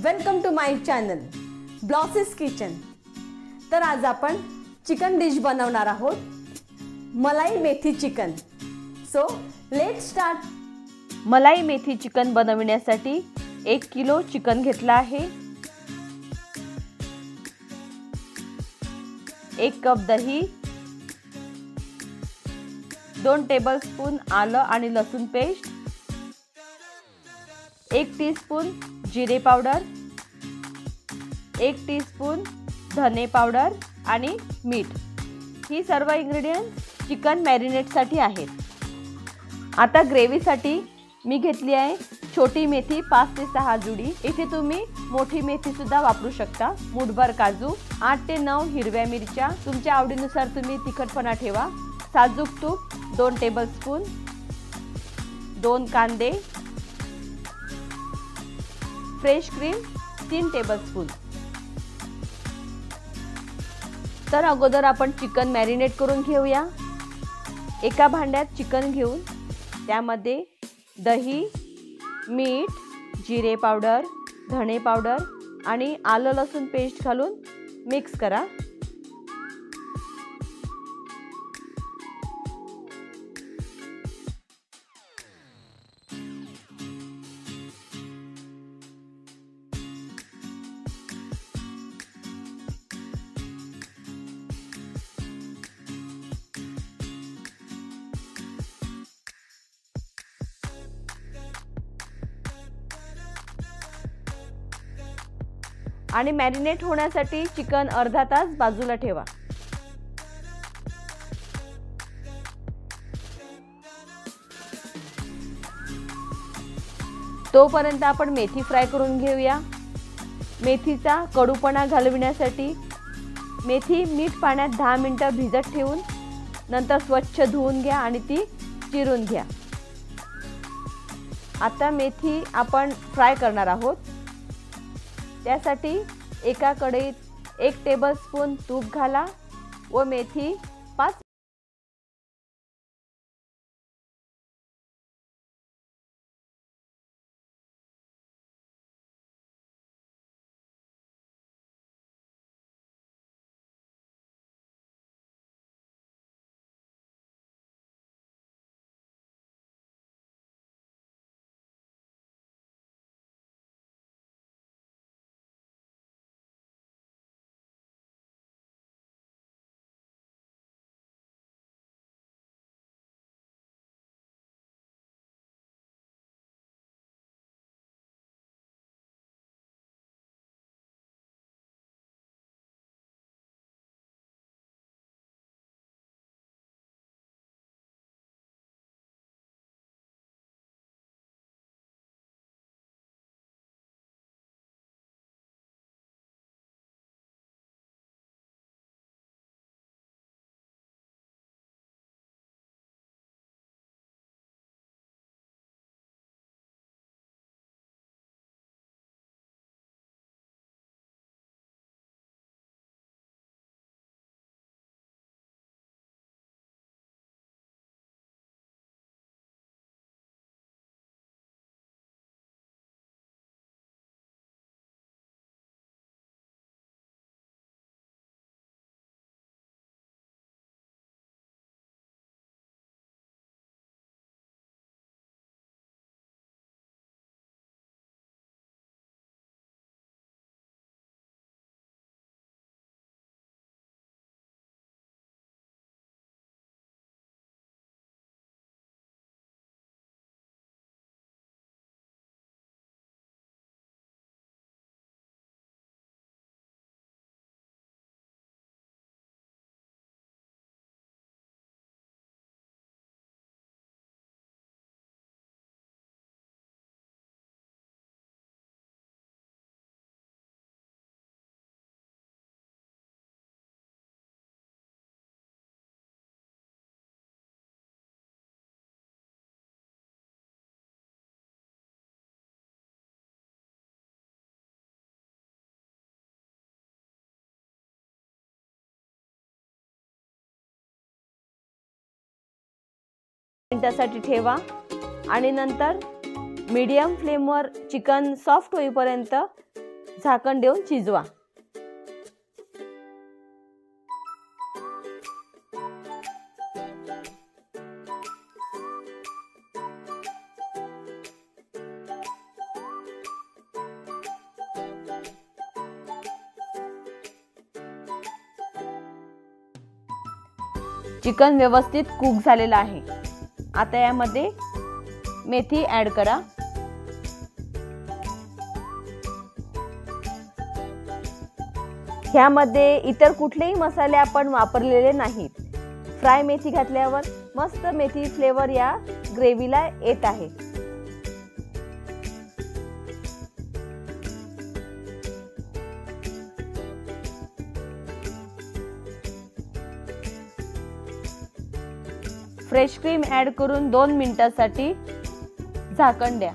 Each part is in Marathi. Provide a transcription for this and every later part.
Welcome to my channel Blossy's kitchen. तर आज आपण चिकन डिश बनवणार आहोत, malai methi chicken. So let's start. Malai methi chicken बनवण्यासाठी 1 किलो चिकन घेतला आहे, 1 कप दही, 2 टेबलस्पून आलं आणि लसूण पेस्ट, 1 टीस्पून जिरे पावडर, 1 टीस्पून धने पावडर आणि मीठ। ही सर्व इंग्रेडियंट्स चिकन मॅरिनेटसाठी आहेत। आता ग्रेव्हीसाठी मी घेतली आहे छोटी मेथी 5 ते 6 जुडी। इथे तुम्ही मोठी मेथी सुद्धा वापरू शकता। मुठभर काजू, 8 ते 9 हिरव्या मिरच्या, तुमच्या आवडीनुसार तुम्ही तिखटपणा ठेवा। साजूक तूप 2 टेबलस्पून, 2 कांदे, फ्रेश क्रीम 3 टेबलस्पून। तर अगोदर आपण चिकन मॅरिनेट करून घेऊया। एका भांड्यात चिकन घेऊन त्यामध्ये दही, मीठ, जिरे पावडर, धणे पावडर आणि आलं लसूण पेस्ट घालून मिक्स करा। आणि मॅरिनेट होण्यासाठी चिकन अर्धा तास बाजूला ठेवा। तोपर्यंत आपण मेथी फ्राय करून घेऊया। मेथीचा कडूपणा घालविण्यासाठी मेथी मीठ पाण्यात 10 मिनिटे भिजत ठेवून नंतर स्वच्छ धुवून घ्या आणि ती चिरून घ्या। आता मेथी आपण फ्राय करणार आहोत। त्यासाठी एका कढईत 1 टेबलस्पून तूप घाला व मेथी 5 मिनिटासाठी ठेवा आणि नंतर मीडियम फ्लेमवर चिकन सॉफ्ट होईपर्यंत झाकण देऊन शिजवा. चिकन व्यवस्थित कुक झालेलं आहे. आता यामध्ये मेथी ॲड करा. ह्यामध्ये इतर कुठलेही मसाले आपण वापरलेले नाहीत. फ्राय मेथी घातल्यावर मस्त मेथी फ्लेवर या ग्रेव्हीला येत आहे. फ्रेश क्रीम ॲड करून 2 मिनिटांसाठी झाकण द्या.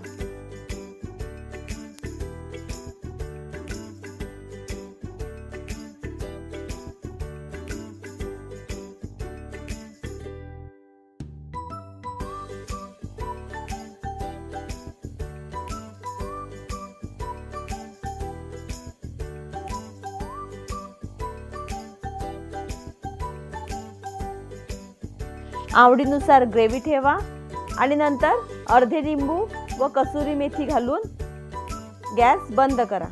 आवडीनुसार ग्रेव्ही ठेवा आणि नंतर अर्धे लिंबू व कसुरी मेथी घालून गॅस बंद करा.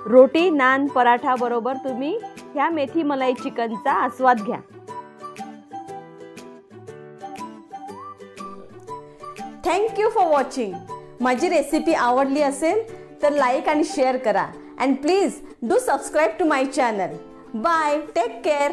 रोटी, नान, पराठा बरोबर तुम्ही ह्या मेथी मलाई चिकनचा आस्वाद घ्या. Thank you for watching. माझी रेसिपी आवडली असेल तर लाईक आणि शेअर करा. And please do subscribe to my channel. Bye. Take care.